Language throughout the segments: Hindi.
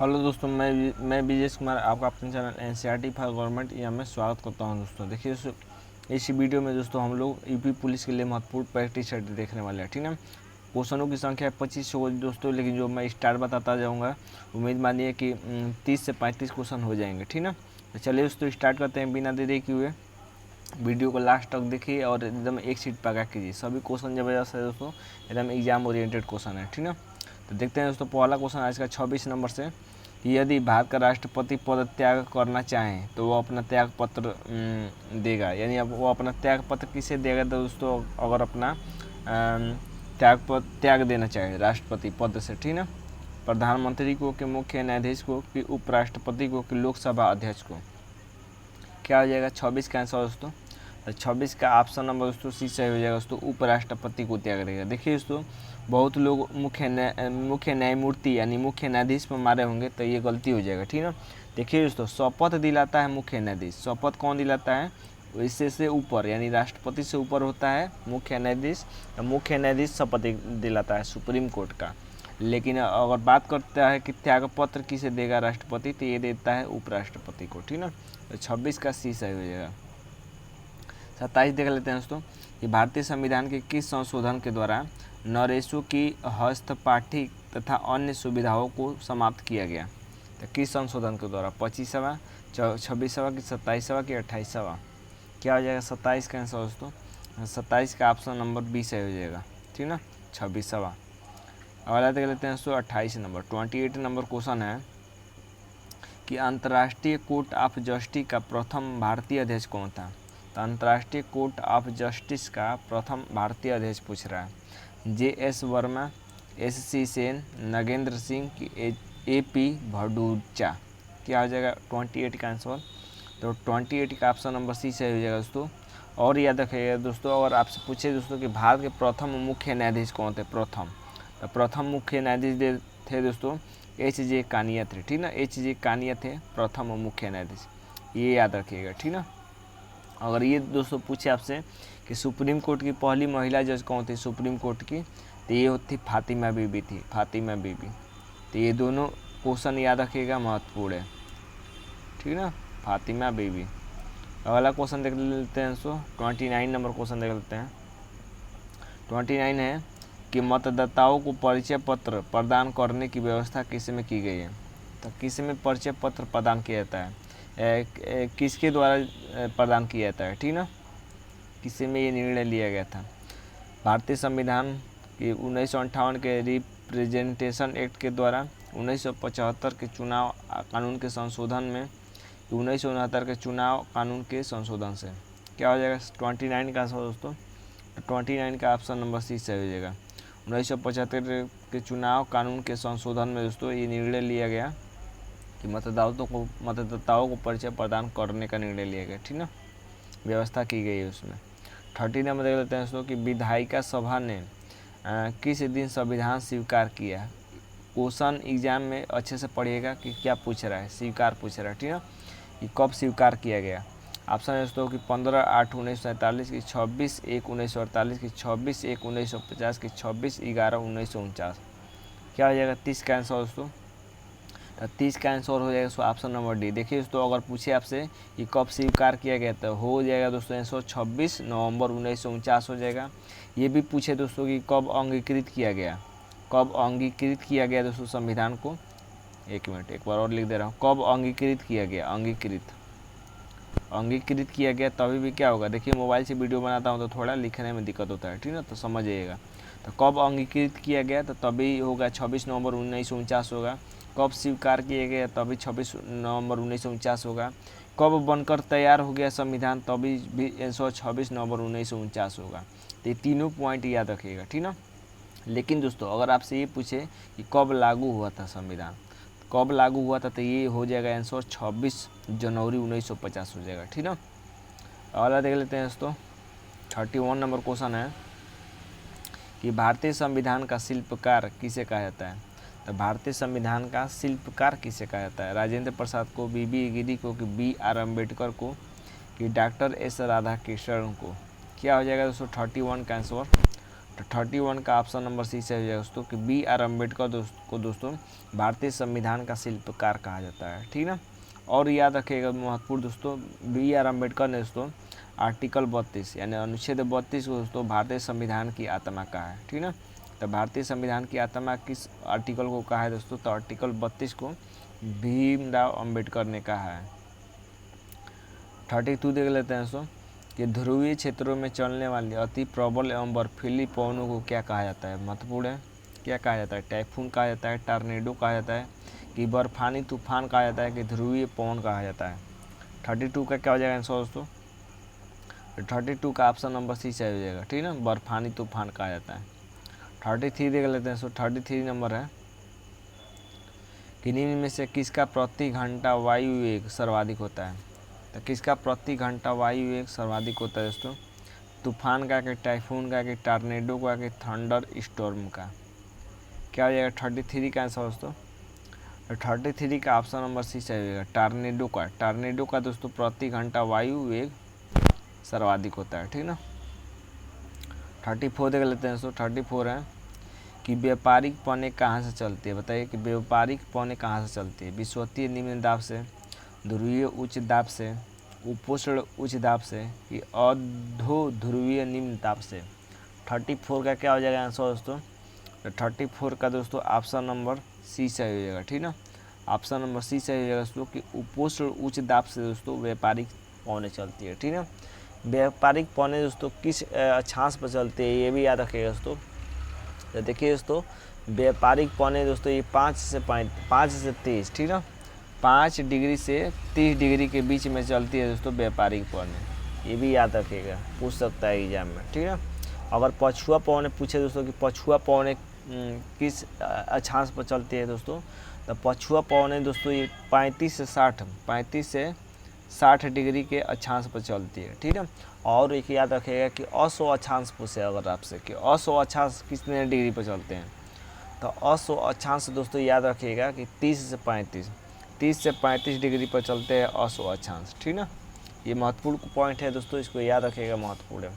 हेलो दोस्तों, मैं विजय कुमार आपका अपने चैनल एनसीईआरटी फॉर गवर्नमेंट यहाँ में स्वागत करता हूं। दोस्तों देखिए इस वीडियो में दोस्तों हम लोग यूपी पुलिस के लिए महत्वपूर्ण प्रैक्टिस सेट देखने वाले हैं। ठीक है, क्वेश्चनों की संख्या 25 होगी दोस्तों, लेकिन जो मैं स्टार बताता जाऊँगा उम्मीद मानिए कि 30 से 35 क्वेश्चन हो जाएंगे। ठीक है, तो चलिए दोस्तों स्टार्ट करते हैं बिना देरी किए हुए। वीडियो को लास्ट तक देखिए और एकदम एक सीट पका कीजिए। सभी क्वेश्चन जबरदस्त है दोस्तों, एकदम एग्जाम ओरिएंटेड क्वेश्चन है। ठीक है, तो देखते हैं दोस्तों पहला क्वेश्चन आज का 26 नंबर से कि यदि भारत का राष्ट्रपति पद त्याग करना चाहें तो वो अपना त्याग पत्र देगा, यानी अब वो अपना त्याग पत्र किसे देगा दोस्तों, अगर अपना त्याग देना चाहे राष्ट्रपति पद से। ठीक है, प्रधानमंत्री को, कि मुख्य न्यायाधीश को, कि उपराष्ट्रपति को, कि लोकसभा अध्यक्ष को। क्या हो जाएगा 26 का आंसर दोस्तों? तो 26 का ऑप्शन नंबर दोस्तों सी सही हो जाएगा दोस्तों, उपराष्ट्रपति को त्याग देगा। देखिए दोस्तों बहुत लोग मुख्य न्यायमूर्ति यानी मुख्य न्यायाधीश पर मारे होंगे, तो ये गलती हो जाएगा। ठीक है, देखिए दोस्तों शपथ दिलाता है मुख्य न्यायाधीश। शपथ कौन दिलाता है? इससे से ऊपर यानी राष्ट्रपति से ऊपर होता है मुख्य न्यायाधीश। मुख्य न्यायाधीश शपथ दिलाता है सुप्रीम कोर्ट का। लेकिन अगर बात करता है कि त्यागपत्र किसे देगा राष्ट्रपति, तो ये देता है उपराष्ट्रपति को। ठीक है, तो 26 का सी सही हो जाएगा। 27 देख लेते हैं दोस्तों कि भारतीय संविधान के किस संशोधन के द्वारा नरेशों की हस्तपाठिक तथा अन्य सुविधाओं को समाप्त किया गया? तो किस संशोधन के द्वारा? 25वां, 26वां, कि 27वां, कि 28वां? क्या हो जाएगा 27 का आंसर दोस्तों? 27 का ऑप्शन नंबर बी सही हो जाएगा। ठीक ना, 26वां। अगला देख लेते हैं दोस्तों 28 नंबर। 28 नंबर क्वेश्चन है कि अंतर्राष्ट्रीय कोर्ट ऑफ जस्टिस का प्रथम भारतीय अध्यक्ष कौन था? तो अंतर्राष्ट्रीय कोर्ट ऑफ जस्टिस का प्रथम भारतीय अध्यक्ष पूछ रहा है। JS वर्मा, SC सेन, नगेंद्र सिंह, की AP भडूचा? क्या हो जाएगा 28 का आंसर? तो 28 का ऑप्शन नंबर सी सही हो जाएगा दोस्तों। और याद रखिएगा दोस्तों, अगर आपसे पूछे दोस्तों कि भारत के प्रथम मुख्य न्यायाधीश कौन थे, तो प्रथम मुख्य न्यायाधीश थे दोस्तों HJ कानिया थे। ठीक ना, HJ कानिया थे प्रथम मुख्य न्यायाधीश, ये याद रखिएगा। ठीक ना, अगर ये दोस्तों पूछे आपसे कि सुप्रीम कोर्ट की पहली महिला जज कौन थी सुप्रीम कोर्ट की, तो ये थी फातिमा बीबी थी, फातिमा बीबी। तो ये दोनों क्वेश्चन याद रखिएगा, महत्वपूर्ण है। ठीक ना, फातिमा बीबी। अगला क्वेश्चन देख लेते हैं दोस्तों 29 नंबर क्वेश्चन देख लेते हैं। 29 है कि मतदाताओं को परिचय पत्र प्रदान करने की व्यवस्था किस में की गई है? तो किस में परिचय पत्र प्रदान किया जाता है? किसके द्वारा प्रदान किया जाता है? ठीक ना, किसी में ये निर्णय लिया गया था? भारतीय संविधान के 1958 के रिप्रेजेंटेशन एक्ट के द्वारा, 1975 के चुनाव कानून के संशोधन में, 1969 के चुनाव कानून के संशोधन से? क्या हो जाएगा 29 का आंसर दोस्तों? 29 का ऑप्शन नंबर सी सही हो जाएगा। 1975 के चुनाव कानून के संशोधन में दोस्तों ये निर्णय लिया गया कि मतदाताओं को परिचय प्रदान करने का निर्णय लिया गया। ठीक ना, व्यवस्था की गई है उसमें। 30 नंबर देख लेते हैं दोस्तों कि विधायिका सभा ने किस दिन संविधान स्वीकार किया? क्वेश्चन एग्जाम में अच्छे से पढ़िएगा कि क्या पूछ रहा है, स्वीकार पूछ रहा है। ठीक है, कि कब स्वीकार किया गया? ऑप्शन है दोस्तों कि 15/8/1947, की 26/1/1948, की 26/1/1950, की 26/11/1949? क्या हो जाएगा 30 का आंसर दोस्तों? 30 का आंसर हो जाएगा ऑप्शन नंबर डी। देखिए दोस्तों अगर पूछे आपसे कि कब स्वीकार किया गया तो हो जाएगा दोस्तों आंसर 26 नवंबर 1949 हो जाएगा। ये भी पूछे दोस्तों कि कब अंगीकृत किया गया, कब अंगीकृत किया गया दोस्तों संविधान को? एक मिनट, एक बार और लिख दे रहा हूँ, कब अंगीकृत किया गया? अंगीकृत किया गया तभी भी क्या होगा, देखिए मोबाइल से वीडियो बनाता हूँ तो थोड़ा लिखने में दिक्कत होता है। ठीक ना, तो समझ जाइएगा। तो कब अंगीकृत किया गया तो तभी होगा 26 नवंबर 1949 होगा। कब स्वीकार किया गया तभी 26 नवंबर 1949 होगा। कब बनकर तैयार हो गया संविधान तभी भी 26 नवंबर 1949 होगा। तो ये तीनों पॉइंट याद रखिएगा। ठीक ना, लेकिन दोस्तों अगर आपसे ये पूछे कि कब लागू हुआ था संविधान, कब लागू हुआ था, तो ये हो जाएगा आंसर 26 जनवरी 1950 हो जाएगा। ठीक ना, अगला देख लेते हैं दोस्तों 31 नंबर क्वेश्चन है कि भारतीय संविधान का शिल्पकार किसे कहा जाता है? तो भारतीय संविधान का शिल्पकार किसे कहा जाता है? राजेंद्र प्रसाद को, BB गिरी को, कि BR अम्बेडकर को, कि डॉक्टर S राधाकृष्णन को? क्या हो जाएगा दोस्तों 31 का आंसर? तो 31 का ऑप्शन नंबर सी सही हो जाएगा दोस्तों कि बी आर अम्बेडकर दोस्तों भारतीय संविधान का शिल्पकार कहा जाता है, ठीक ना। और याद रखिएगा महत्वपूर्ण दोस्तों, बी आर अम्बेडकर ने दोस्तों आर्टिकल 32 यानी अनुच्छेद 32 को दोस्तों भारतीय संविधान की आत्मा कहा है, ठीक ना। तो भारतीय संविधान की आत्मा किस आर्टिकल को कहा है दोस्तों, तो आर्टिकल 32 को भीमराव अम्बेडकर ने कहा है। 32 देख लेते हैं दोस्तों कि ध्रुवीय क्षेत्रों में चलने वाली अति प्रबल एवं बर्फीली पवनों को क्या कहा जाता है, महत्वपूर्ण है, क्या कहा जाता है, टाइफून कहा जाता है, टॉर्नेडो कहा जाता है, कि बर्फानी तूफान कहा जाता है, कि ध्रुवीय पवन कहा जाता है। 32 का क्या हो जाएगा आंसर दोस्तों, 32 का ऑप्शन नंबर सी सही हो जाएगा, ठीक ना, बर्फानी तूफान कहा जाता है। 33 देख लेते हैं दोस्तों, 33 नंबर है कि निम्न में से किसका प्रति घंटा वायु वेग सर्वाधिक होता है। तो किसका प्रति घंटा वायु वेग सर्वाधिक होता है दोस्तों, तूफान का, कि टाइफून का, कि टॉर्नेडो का, कि थंडर स्टॉर्म का। क्या हो जाएगा 33 का आंसर दोस्तों, 33 का ऑप्शन नंबर सी सही होगा, टॉर्नेडो का। टॉर्नेडो का दोस्तों प्रति घंटा वायु वेग सर्वाधिक होता है, ठीक ना। 34 देख लेते हैं दोस्तों, 34 है कि व्यापारिक पौने कहाँ से चलती है, बताइए कि व्यापारिक पौने कहाँ से चलती है, विषुवतीय निम्न दाब से, ध्रुवीय उच्च दाब से, उपोष्ण उच्च दाब से, कि अधो ध्रुवीय निम्न दाब से। 34 का क्या हो जाएगा आंसर दोस्तों, तो 34 का दोस्तों ऑप्शन नंबर सी सही हो जाएगा, ठीक ना। ऑप्शन नंबर सी सही हो जाएगा दोस्तों कि उपोष्ण उच्च दाब से दोस्तों व्यापारिक पौने चलती है, ठीक ना। व्यापारिक पौने दोस्तों किस अक्षांश पर चलती है, ये भी याद रखिएगा दोस्तों। तो देखिए दोस्तों, व्यापारिक पौने दोस्तों ये 5 से 30, ठीक ना, 5 डिग्री से 30 डिग्री के बीच में चलती है दोस्तों व्यापारिक पौने, ये भी याद रखिएगा, पूछ सकता है एग्जाम में, ठीक है। अगर पछुआ पौने पूछे दोस्तों कि पछुआ पौने किस अक्षांश पर चलती है दोस्तों, तो पछुआ पौने दोस्तों ये 35 से 60 डिग्री के अक्षांश पर चलती है, ठीक है। और एक याद रखिएगा कि असो अक्षांश पूछे अगर आपसे कि असो अक्षांश कितने डिग्री पर चलते हैं, तो असो अक्षांश दोस्तों याद रखिएगा कि 30 से 35 डिग्री पर चलते हैं असो अक्षांश, ठीक ना। ये महत्वपूर्ण पॉइंट है दोस्तों, इसको याद रखिएगा, महत्वपूर्ण है।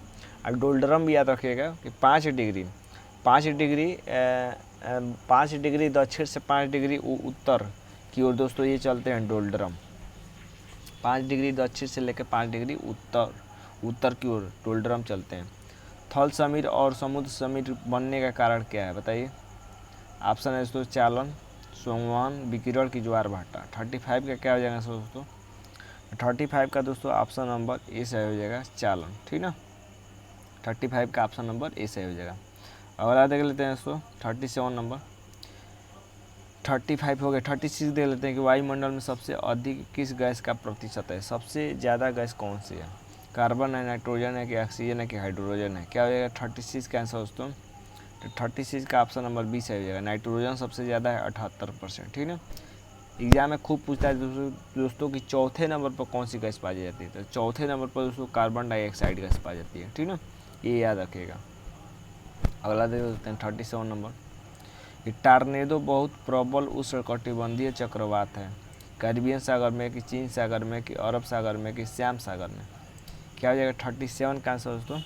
और डोल्ड्रम भी याद रखिएगा कि 5 डिग्री दक्षिण से 5 डिग्री उत्तर की ओर दोस्तों ये चलते हैं डोल्ड्रम। 5 डिग्री दक्षिण से लेकर 5 डिग्री उत्तर की ओर डोल्ड्रम चलते हैं। थल समीर और समुद्र समीर बनने का कारण क्या है, बताइए। ऑप्शन है दोस्तों चालन, संवहन, विकिरण की ज्वार भाटा। 35 का क्या हो जाएगा दोस्तों, 35 का दोस्तों ऑप्शन नंबर ए सही हो जाएगा, चालन, ठीक ना। 35 का ऑप्शन नंबर ए सही हो जाएगा। अगला देख लेते हैं दोस्तों 37 नंबर, 35 हो गया। 36 देख लेते हैं कि वायुमंडल में सबसे अधिक किस गैस का प्रतिशत है, सबसे ज़्यादा गैस कौन सी है, कार्बन है, नाइट्रोजन है, कि ऑक्सीजन है, कि हाइड्रोजन है। क्या हो जाएगा 36 का आंसर दोस्तों, तो 36 का ऑप्शन नंबर बी सही हो जाएगा, नाइट्रोजन सबसे ज़्यादा है 78%, ठीक है। एग्जाम में खूब पूछता है दोस्तों कि चौथे नंबर पर कौन सी गैस पाई जाती है, तो चौथे नंबर पर दोस्तों कार्बन डाइऑक्साइड गैस पाई जाती है, ठीक ना, ये याद रखिएगा। अगला देख लेते हैं 37 नंबर कि टॉर्नेडो बहुत प्रबल उष्णकटिबंधीय चक्रवात है, कैरिबियन सागर में, कि चीन सागर में, कि अरब सागर में, कि श्याम सागर में। क्या हो जाएगा 37 का आंसर दोस्तों,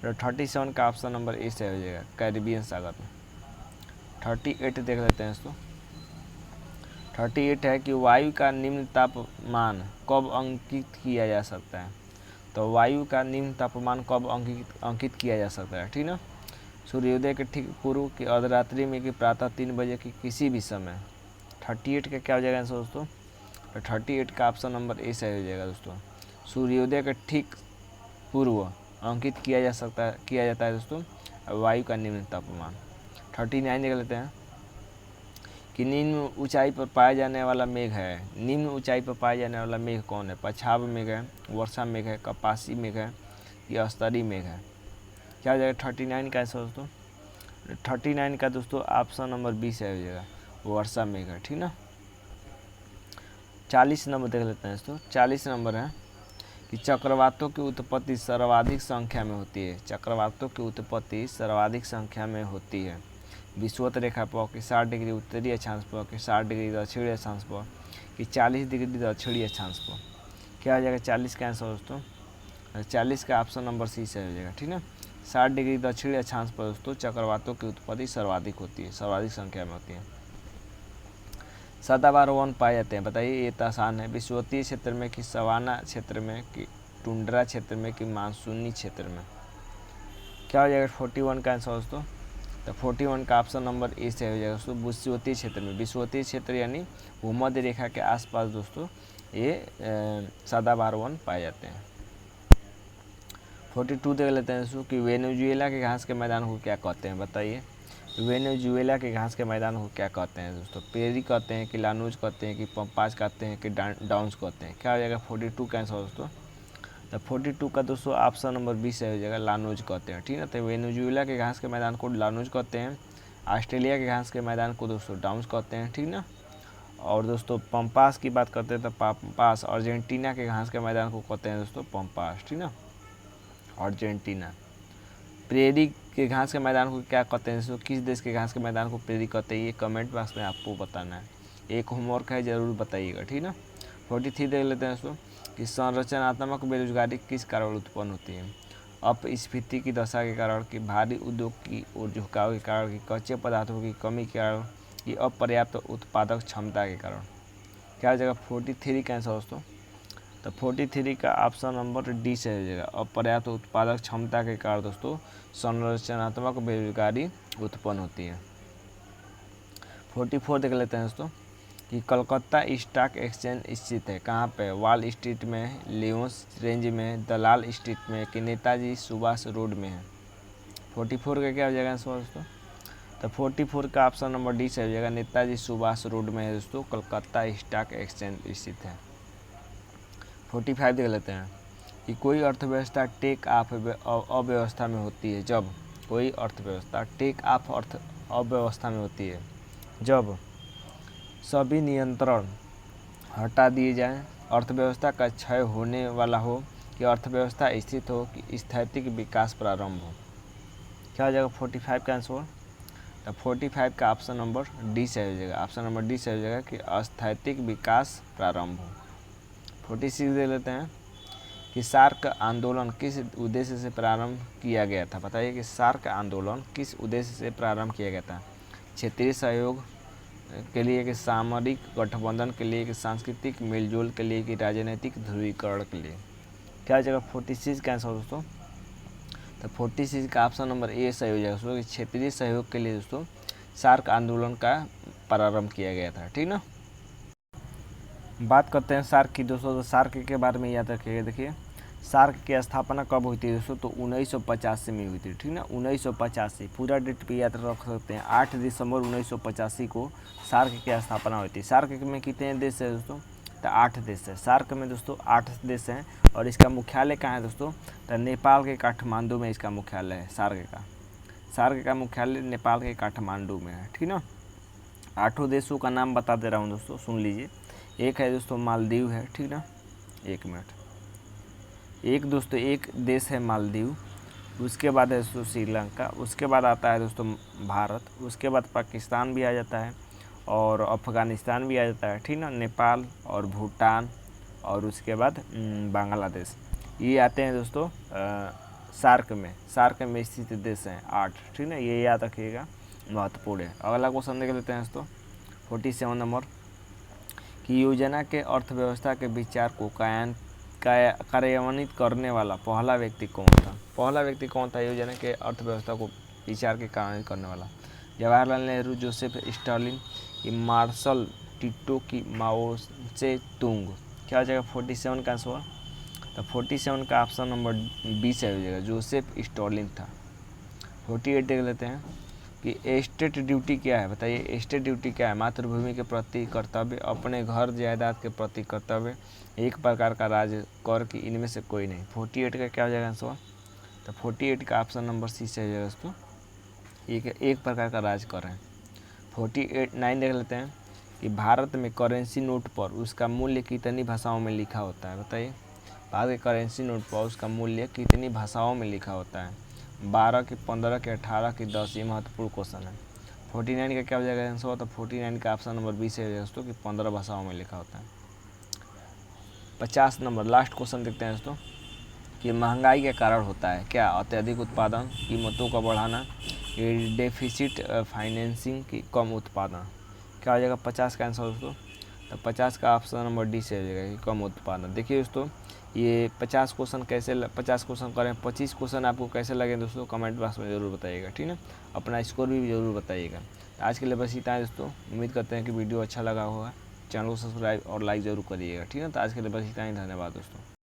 तो 37 का ऑप्शन नंबर ए से हो जाएगा, कैरिबियन सागर में। 38 देख लेते हैं दोस्तों, 38 है कि वायु का निम्न तापमान कब अंकित किया जा सकता है, तो वायु का निम्न तापमान कब अंकित किया जा सकता है, ठीक ना। सूर्योदय के ठीक पूर्व, की अर्धरात्रि में, कि प्रातः 3 बजे की किसी भी समय। 38 का क्या हो जाएगा आंसर दोस्तों, तो 38 का ऑप्शन नंबर ए सही हो जाएगा दोस्तों, सूर्योदय के ठीक पूर्व अंकित किया जाता है दोस्तों वायु का निम्न तापमान। 39 देख लेते हैं कि निम्न ऊंचाई पर पाया जाने वाला मेघ है, निम्न ऊंचाई पर पाया जाने वाला मेघ कौन है, पछाव मेघ है, वर्षा मेघ है, कपासी मेघ है, या स्तरी मेघ है। क्या हो जाएगा 39 का आंसर दोस्तों, 39 का दोस्तों ऑप्शन नंबर बी से हो जाएगा, वर्षा मेघ है, ठीक ना। 40 नंबर देख लेते हैं दोस्तों, 40 नंबर है कि चक्रवातों की उत्पत्ति सर्वाधिक संख्या में होती है, चक्रवातों की उत्पत्ति सर्वाधिक संख्या में होती है विषुवत रेखा पर, कि 60 डिग्री उत्तरी अक्षांश पर, कि 60 डिग्री दक्षिणी अक्षांश पर, कि 40 डिग्री दक्षिणी अक्षांश पर। क्या हो जाएगा 40 का आंसर दोस्तों, 40 का ऑप्शन नंबर सी से हो जाएगा, ठीक ना। 60 डिग्री दक्षिणी अक्षांश पर दोस्तों चक्रवातों की उत्पत्ति सर्वाधिक होती है, सर्वाधिक संख्या में होती है। सदाबहार वन पाए जाते हैं, बताइए, ये तो आसान है। विषुवतीय क्षेत्र में कि सवाना क्षेत्र में कि टुंड्रा क्षेत्र में कि मानसूनी क्षेत्र में? क्या हो जाएगा 41 का आंसर दोस्तों? तो 41 का ऑप्शन नंबर ए से हो जाएगा दोस्तों, विषुवतीय क्षेत्र में। विषुवतीय क्षेत्र यानी भूमध्य रेखा के आसपास दोस्तों ये सदाबहार वन पाए जाते हैं। 42 देख लेते हैं दोस्तों कि वेनेजुएला के घास के मैदान को क्या कहते हैं? बताइए, वेनेजुएला के घास के मैदान को क्या कहते हैं दोस्तों? पेरी कहते हैं कि लानूज कहते हैं कि पंपास कहते हैं कि डाउन्स कहते हैं? क्या हो जाएगा 42 का आंसर दोस्तों? तो 42 का दोस्तों ऑप्शन नंबर बी से हो जाएगा, लानूज कहते हैं, ठीक है। तो वेनेजुएला के घास के मैदान को लानूज कहते हैं, ऑस्ट्रेलिया के घास के मैदान को दोस्तों डाउन्स कहते हैं, ठीक ना। और दोस्तों पंपास की बात करते हैं तो पंपास अर्जेंटीना के घास के मैदान को कहते हैं दोस्तों पंपास, ठीक ना, अर्जेंटीना। प्रेरी के घास के मैदान को क्या कहते हैं दोस्तों? किस देश के घास के मैदान को प्रेरी कहते हैं? ये कमेंट बॉक्स में आपको बताना है, एक होमवर्क है, ज़रूर बताइएगा, ठीक ना। 43 देख लेते हैं दोस्तों कि संरचनात्मक बेरोजगारी किस कारण उत्पन्न होती है? अपस्फीति की दशा के कारण, कि भारी उद्योग की ओर झुकाव के कारण, कि कच्चे पदार्थों की कमी के कारण, कि अपर्याप्त उत्पादक क्षमता के कारण? क्या हो जाएगा 43 का आंसर दोस्तों? तो 43 का ऑप्शन नंबर डी से हो जाएगा, अपर्याप्त उत्पादक क्षमता के कारण दोस्तों संरचनात्मक बेरोजगारी उत्पन्न होती है। 44 देख लेते हैं दोस्तों कि कलकत्ता स्टॉक एक्सचेंज स्थित है कहाँ पे? वॉल स्ट्रीट में, लियोन्स रेंज में, दलाल स्ट्रीट में, कि नेताजी सुभाष रोड में है? 44 का क्या हो जाएगा आंसर दोस्तों? तो 44 का ऑप्शन नंबर डी से हो जाएगा, नेताजी सुभाष रोड में है दोस्तों कलकत्ता स्टॉक एक्सचेंज स्थित है। 45 देख लेते हैं कि कोई अर्थव्यवस्था टेक ऑफ अव्यवस्था में होती है जब? कोई अर्थव्यवस्था टेक ऑफ अव्यवस्था में होती है जब सभी नियंत्रण हटा दिए जाएं, अर्थव्यवस्था का क्षय होने वाला हो, कि अर्थव्यवस्था स्थित हो, कि स्थैतिक विकास प्रारंभ हो? क्या हो जाएगा 45 का आंसर? तो 45 का ऑप्शन नंबर डी से हो जाएगा, ऑप्शन नंबर डी से हो जाएगा कि स्थैतिक विकास प्रारंभ हो। 46 दे लेते हैं कि सार्क आंदोलन किस उद्देश्य से प्रारंभ किया गया था? बताइए कि सार्क आंदोलन किस उद्देश्य से प्रारंभ किया गया था? क्षेत्रीय सहयोग के लिए, कि सामरिक गठबंधन के लिए, कि सांस्कृतिक मेलजोल के लिए, कि राजनीतिक ध्रुवीकरण के लिए? क्या हो जाएगा 46 का आंसर दोस्तों? तो 46 का ऑप्शन नंबर ए सही हो जाएगा दोस्तों कि क्षेत्रीय सहयोग के लिए दोस्तों सार्क आंदोलन का प्रारंभ किया गया था, ठीक ना। बात करते हैं सार्क की दोस्तों, तो सार्क के बारे में याद रखिएगा। देखिए सार्क की स्थापना कब हुई थी दोस्तों? तो 1985 में हुई थी, ठीक ना, 1985। पूरा डेट पे याद रख सकते हैं, 8 दिसंबर 1985 को सार्क की स्थापना हुई थी। सार्क में कितने देश है दोस्तों? तो 8 देश है। सार्क में दोस्तों 8 देश हैं और इसका मुख्यालय कहाँ है दोस्तों? तो नेपाल के काठमांडू में इसका मुख्यालय है सार्क का मुख्यालय नेपाल के काठमांडू में है, ठीक ना। 8 देशों का नाम बता दे रहा हूँ दोस्तों, सुन लीजिए। एक है दोस्तों मालदीव है, ठीक ना, एक मिनट, एक देश है मालदीव, उसके बाद है दोस्तों श्रीलंका, उसके बाद आता है दोस्तों भारत, उसके बाद पाकिस्तान भी आ जाता है और अफ़गानिस्तान भी आ जाता है, ठीक ना, नेपाल और भूटान और उसके बाद बांग्लादेश, ये आते हैं दोस्तों सार्क में स्थित देश हैं 8, ठीक ना, ये याद रखिएगा, महत्वपूर्ण है। अगला क्वेश्चन देख लेते हैं दोस्तों 47 नंबर कि योजना के अर्थव्यवस्था के विचार को कार्यान्वित करने वाला पहला व्यक्ति कौन था? पहला व्यक्ति कौन था योजना के अर्थव्यवस्था को विचार के कार्यान्वित करने वाला? जवाहरलाल नेहरू, जोसेफ स्टालिन, कि मार्शल टिटो, की माओ से तुंग? क्या हो जाएगा 47 का आंसर? तो 47 का ऑप्शन नंबर बी से हो जाएगा, जोसेफ स्टालिन था। 48 देख लेते हैं कि स्टेट ड्यूटी क्या है? बताइए स्टेट ड्यूटी क्या है? मातृभूमि के प्रति कर्तव्य, अपने घर जायदाद के प्रति कर्तव्य, एक प्रकार का राज कर, की इनमें से कोई नहीं? 48 का क्या हो जाएगा आंसर? तो 48 का ऑप्शन नंबर सी से हो जाएगा दोस्तों, एक प्रकार का राज कर है। 9 देख लेते हैं कि भारत में करेंसी नोट पर उसका मूल्य कितनी भाषाओं में लिखा होता है? बताइए भारत के करेंसी नोट पर उसका मूल्य कितनी भाषाओं में लिखा होता है? 12 की, 15 की, 18 की, 10? ये महत्वपूर्ण क्वेश्चन है। 49 का क्या हो जाएगा आंसर? तो 49 का ऑप्शन नंबर बी से हो जाएगा दोस्तों कि 15 भाषाओं में लिखा होता है। 50 नंबर लास्ट क्वेश्चन देखते हैं दोस्तों ये महंगाई के कारण होता है। क्या? अत्यधिक उत्पादन, कीमतों का बढ़ाना, ये डेफिसिट फाइनेंसिंग की कम उत्पादन। क्या हो जाएगा 50 का आंसर दोस्तों? तो 50 का ऑप्शन नंबर डी से हो जाएगा कि कम उत्पादन। देखिए दोस्तों, ये 50 क्वेश्चन कैसे 50 क्वेश्चन करें, 25 क्वेश्चन आपको कैसे लगे दोस्तों, कमेंट बॉक्स में ज़रूर बताइएगा, ठीक है। अपना स्कोर भी ज़रूर बताइएगा। तो आज के लिए बस इतना है दोस्तों। उम्मीद करते हैं कि वीडियो अच्छा लगा होगा। चैनल को सब्सक्राइब और लाइक ज़रूर करिएगा, ठीक है। तो आज के लिए बस इतना ही। धन्यवाद दोस्तों।